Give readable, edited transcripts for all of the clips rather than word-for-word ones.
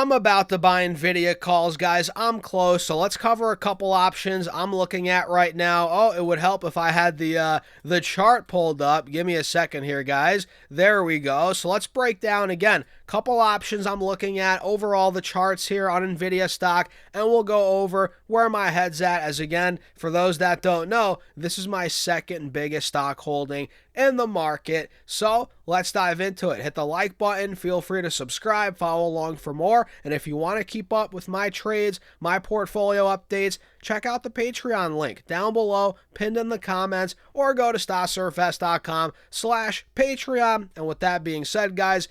I'm about to buy Nvidia calls, guys. I'm close, so let's cover a couple options I'm looking at right now. Oh, it would help if I had the chart pulled up. Give me a second here, guys. There we go. So let's break down again. Couple options I'm looking at, overall the charts here on Nvidia stock, and we'll go over where my head's at. As again, for those that don't know, this is my second biggest stock holding in the market. So let's dive into it. Hit the like button. Feel free to subscribe, follow along for more. And if you want to keep up with my trades, my portfolio updates, check out the Patreon link down below, pinned in the comments, or go to stocksurfs.com/Patreon. And with that being said, guys,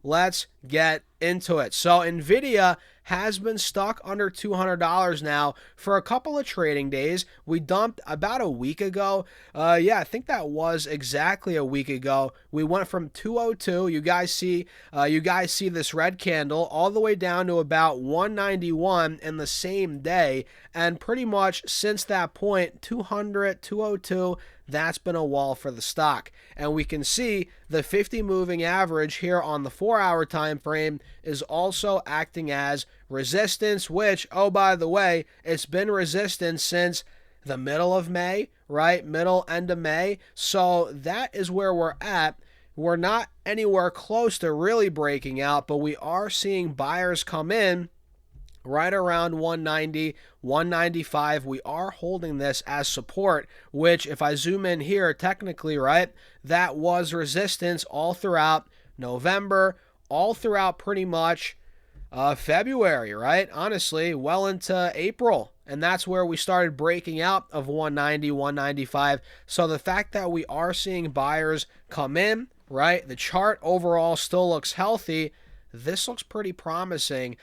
let's get into it. So Nvidia has been stuck under $200 now for a couple of trading days. We dumped about a week ago. I think that was exactly a week ago. We went from 202. You guys see this red candle all the way down to about 191 in the same day, and pretty much since that point, 200, 202. That's been a wall for the stock. And we can see the 50 moving average here on the 4-hour time frame is also acting as resistance, which, oh, by the way, it's been resistance since the middle of May, right? End of May. So that is where we're at. We're not anywhere close to really breaking out, but we are seeing buyers come in right around 190, 195. We are holding this as support, which if I zoom in here, technically, right, that was resistance all throughout November, all throughout pretty much February, right? Honestly, well into April. And that's where we started breaking out of 190, 195. So the fact that we are seeing buyers come in, right, the chart overall still looks healthy. This looks pretty promising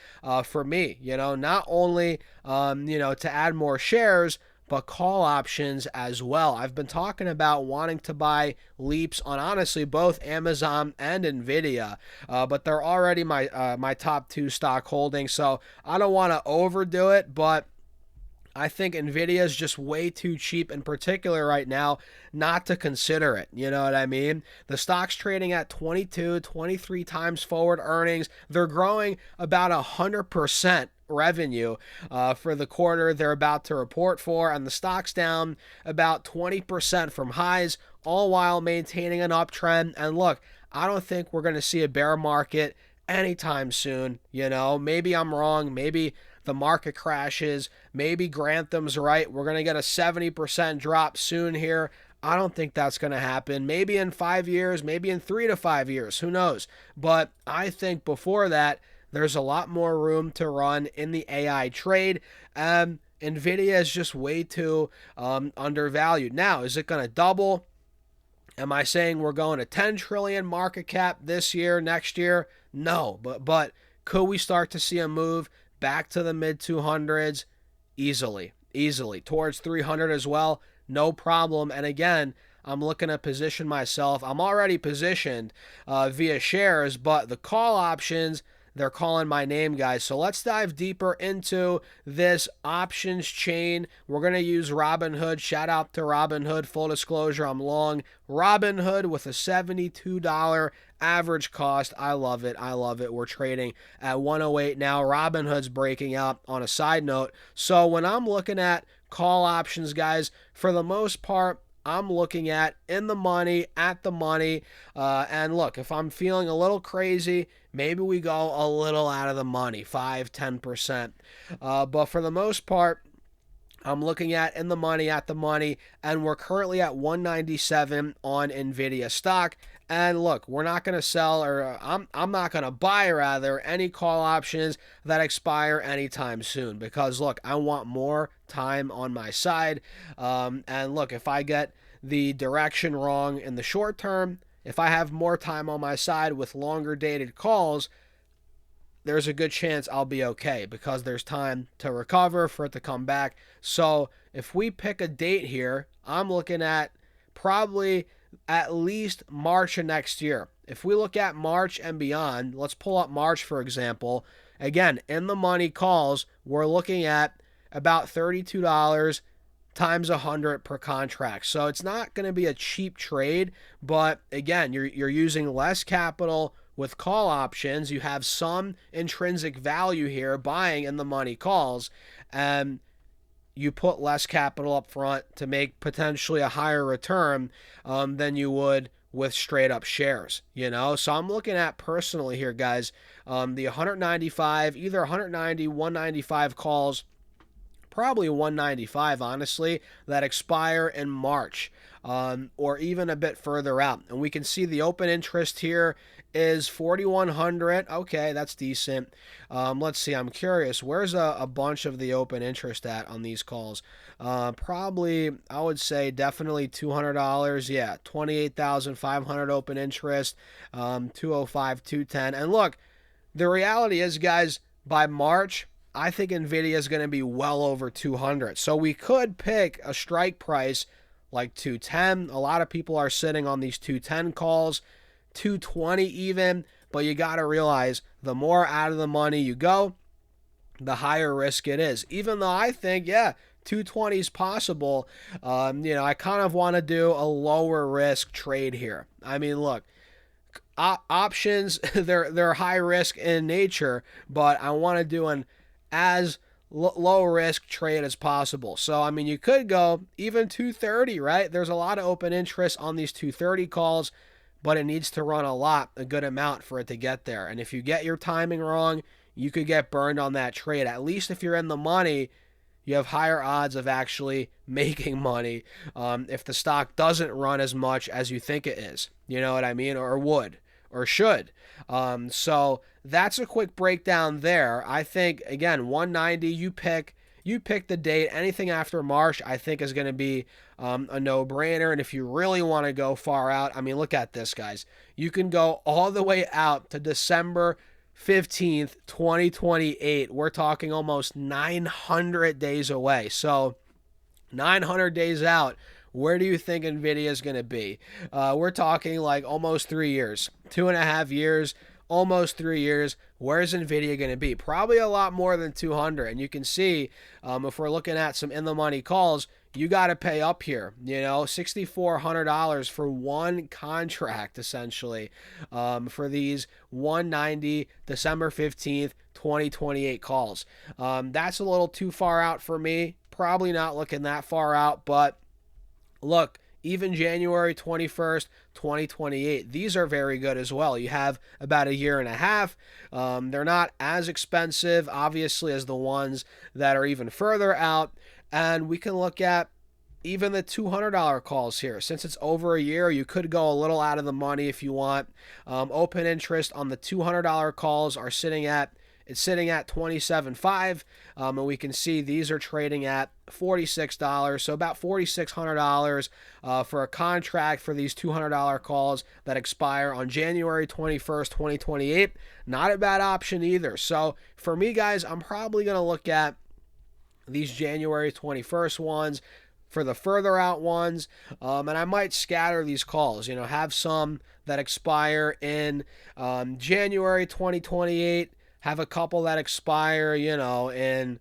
for me, not only, to add more shares, but call options as well. I've been talking about wanting to buy leaps on honestly both Amazon and Nvidia, but they're already my top two stock holdings, so I don't want to overdo it, but I think Nvidia is just way too cheap in particular right now not to consider it. You know what I mean? The stock's trading at 22, 23 times forward earnings. They're growing about 100% revenue for the quarter they're about to report for, and the stock's down about 20% from highs, all while maintaining an uptrend. And look, I don't think we're going to see a bear market anytime soon. Maybe I'm wrong. Maybe the market crashes. Maybe Grantham's right. We're going to get a 70% drop soon here. I don't think that's going to happen. Maybe in 5 years, maybe in 3 to 5 years. Who knows? But I think before that, there's a lot more room to run in the AI trade. Nvidia is just way too undervalued. Now, is it going to double? Am I saying we're going to 10 trillion market cap this year, next year? No, but could we start to see a move back to the mid 200s? Easily towards 300 as well, no problem. And again, I'm looking to position myself. I'm already positioned via shares, but the call options, they're calling my name, guys. So let's dive deeper into this options chain. We're going to use Robinhood. Shout out to Robinhood. Full disclosure, I'm long Robinhood with a $72 average cost. I love it. We're trading at 108 now. Robinhood's breaking out on a side note. So when I'm looking at call options, guys, for the most part, I'm looking at in the money, at the money. And look, if I'm feeling a little crazy, maybe we go a little out of the money, 5-10%. But for the most part, I'm looking at in the money, at the money, and we're currently at 197 on Nvidia stock. And look, we're not going to sell, or I'm not going to buy, rather, any call options that expire anytime soon, because look, I want more time on my side. And look, if I get the direction wrong in the short term, if I have more time on my side with longer dated calls, there's a good chance I'll be okay, because there's time to recover for it to come back. So if we pick a date here, I'm looking at probably at least March of next year. If we look at March and beyond, let's pull up March, for example. Again, in the money calls, we're looking at about $32 times 100 per contract. So it's not going to be a cheap trade, but again, you're using less capital, with call options, you have some intrinsic value here buying in the money calls, and you put less capital up front to make potentially a higher return than you would with straight up shares, So I'm looking at personally here, guys, the 195, either 190, 195 calls, probably 195, honestly, that expire in March, or even a bit further out. And we can see the open interest here is 4,100. Okay, that's decent. Let's see. I'm curious. Where's a bunch of the open interest at on these calls? Probably, I would say definitely $200. Yeah, 28,500 open interest, 205, 210. And look, the reality is, guys, by March, I think Nvidia is going to be well over 200. So we could pick a strike price like 210. A lot of people are sitting on these 210 calls, 220 even, but you got to realize the more out of the money you go, the higher risk it is. Even though I think, yeah, 220 is possible, I kind of want to do a lower risk trade here. I mean, look, options, they're high risk in nature, but I want to do an as low risk trade as possible. So, I mean, you could go even 230, right? There's a lot of open interest on these 230 calls, but it needs to run a good amount for it to get there. And if you get your timing wrong, you could get burned on that trade. At least if you're in the money, you have higher odds of actually making money if the stock doesn't run as much as you think it is. You know what I mean? Or would. Or should. So that's a quick breakdown there. I think, again, 190, you pick the date. Anything after March, I think, is going to be a no-brainer. And if you really want to go far out, I mean, look at this, guys. You can go all the way out to December 15th, 2028. We're talking almost 900 days away. So 900 days out, where do you think Nvidia is going to be? We're talking like almost 3 years, 2.5 years, almost 3 years. Where's Nvidia going to be? Probably a lot more than 200. And you can see, if we're looking at some in the money calls, you got to pay up here, $6,400 for one contract, essentially, for these 190 December 15th, 2028 calls. That's a little too far out for me. Probably not looking that far out, but look, even January 21st, 2028, these are very good as well. You have about a year and a half. They're not as expensive, obviously, as the ones that are even further out. And we can look at even the $200 calls here. Since it's over a year, you could go a little out of the money if you want. Open interest on the $200 calls are sitting at 27.5, and we can see these are trading at $46, so about $4,600 for a contract for these $200 calls that expire on January 21st, 2028. Not a bad option either. So for me, guys, I'm probably going to look at these January 21st ones for the further out ones, and I might scatter these calls, have some that expire in January 2028, have a couple that expire, in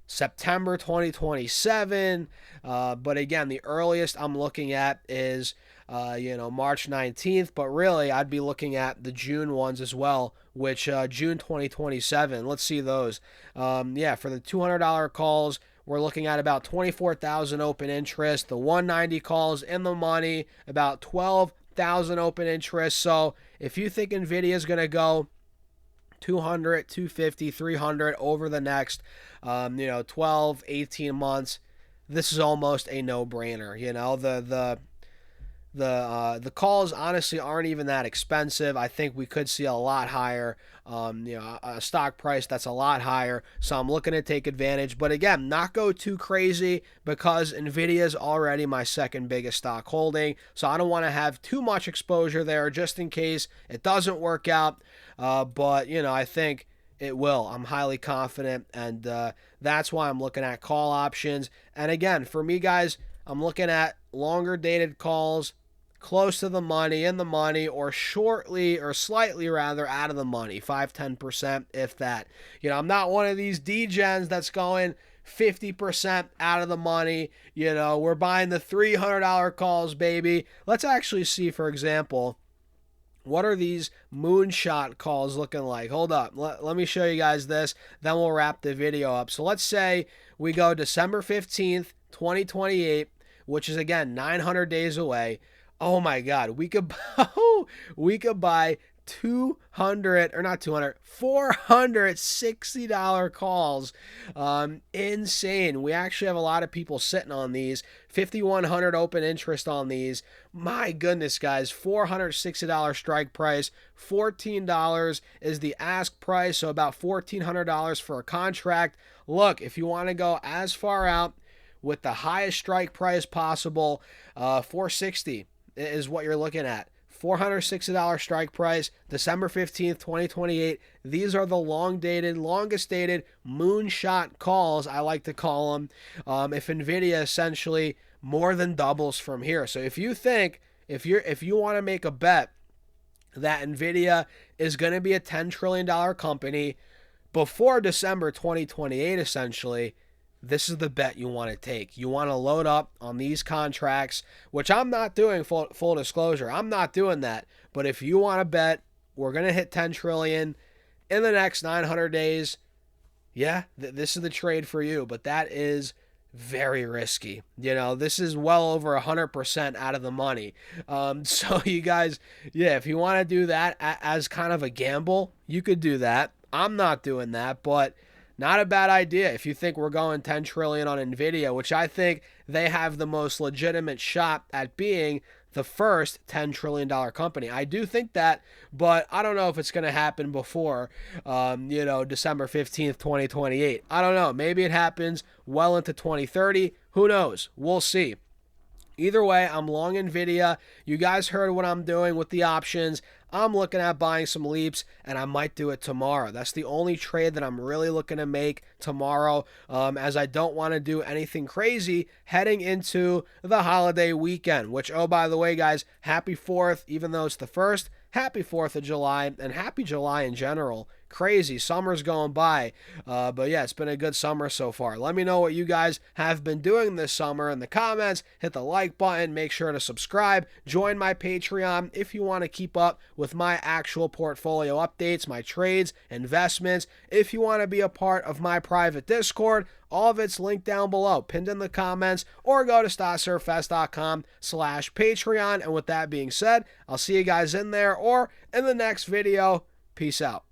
September 2027. But again, the earliest I'm looking at is, March 19th. But really, I'd be looking at the June ones as well, which June 2027. Let's see those. For the $200 calls, we're looking at about 24,000 open interest. The 190 calls in the money, about 12,000 open interest. So if you think Nvidia is going to go 200, 250, 300 over the next 12, 18 months, this is almost a no-brainer. The calls honestly aren't even that expensive. I think we could see a lot higher, a stock price that's a lot higher. So I'm looking to take advantage. But again, not go too crazy because Nvidia is already my second biggest stock holding. So I don't want to have too much exposure there just in case it doesn't work out. But I think it will. I'm highly confident. And that's why I'm looking at call options. And again, for me, guys, I'm looking at longer dated calls, close to the money, in the money, or shortly or slightly rather out of the money, 5-10%, if that. I'm not one of these degens that's going 50% out of the money. We're buying the $300 calls, baby. Let's actually see, for example, What are these moonshot calls looking like? Hold up. Let me show you guys this. Then we'll wrap the video up. So let's say we go December 15th, 2028, which is, again, 900 days away. Oh, my God. We could buy 460 calls. Insane. We actually have a lot of people sitting on these. 5,100 open interest on these. My goodness, guys. $460 strike price. $14 is the ask price, so about $1,400 for a contract. Look, if you want to go as far out with the highest strike price possible, 460 is what you're looking at. $460 strike price, December 15th, 2028. These are the longest dated moonshot calls, I like to call them. If Nvidia essentially more than doubles from here. So if you want to make a bet that Nvidia is going to be a $10 trillion company before December 2028, essentially, this is the bet you want to take. You want to load up on these contracts, which I'm not doing, full disclosure. I'm not doing that. But if you want to bet we're going to hit 10 trillion in the next 900 days, yeah, this is the trade for you. But that is very risky. This is well over 100% out of the money. So you guys, yeah, if you want to do that as kind of a gamble, you could do that. I'm not doing that, but not a bad idea if you think we're going 10 trillion on Nvidia, which I think they have the most legitimate shot at being the first $10 trillion company. I do think that, but I don't know if it's going to happen before, December 15th, 2028. I don't know. Maybe it happens well into 2030. Who knows? We'll see. Either way, I'm long Nvidia. You guys heard what I'm doing with the options. I'm looking at buying some leaps, and I might do it tomorrow. That's the only trade that I'm really looking to make tomorrow, as I don't want to do anything crazy heading into the holiday weekend, which, oh, by the way, guys, happy 4th, even though it's the 1st. Happy 4th of July, and happy July in general. Crazy. Summer's going by. But yeah, it's been a good summer so far. Let me know what you guys have been doing this summer in the comments. Hit the like button. Make sure to subscribe. Join my Patreon if you want to keep up with my actual portfolio updates, my trades, investments. If you want to be a part of my private Discord, all of it's linked down below, pinned in the comments, or go to StockSurfFest.com/Patreon. And with that being said, I'll see you guys in there or in the next video. Peace out.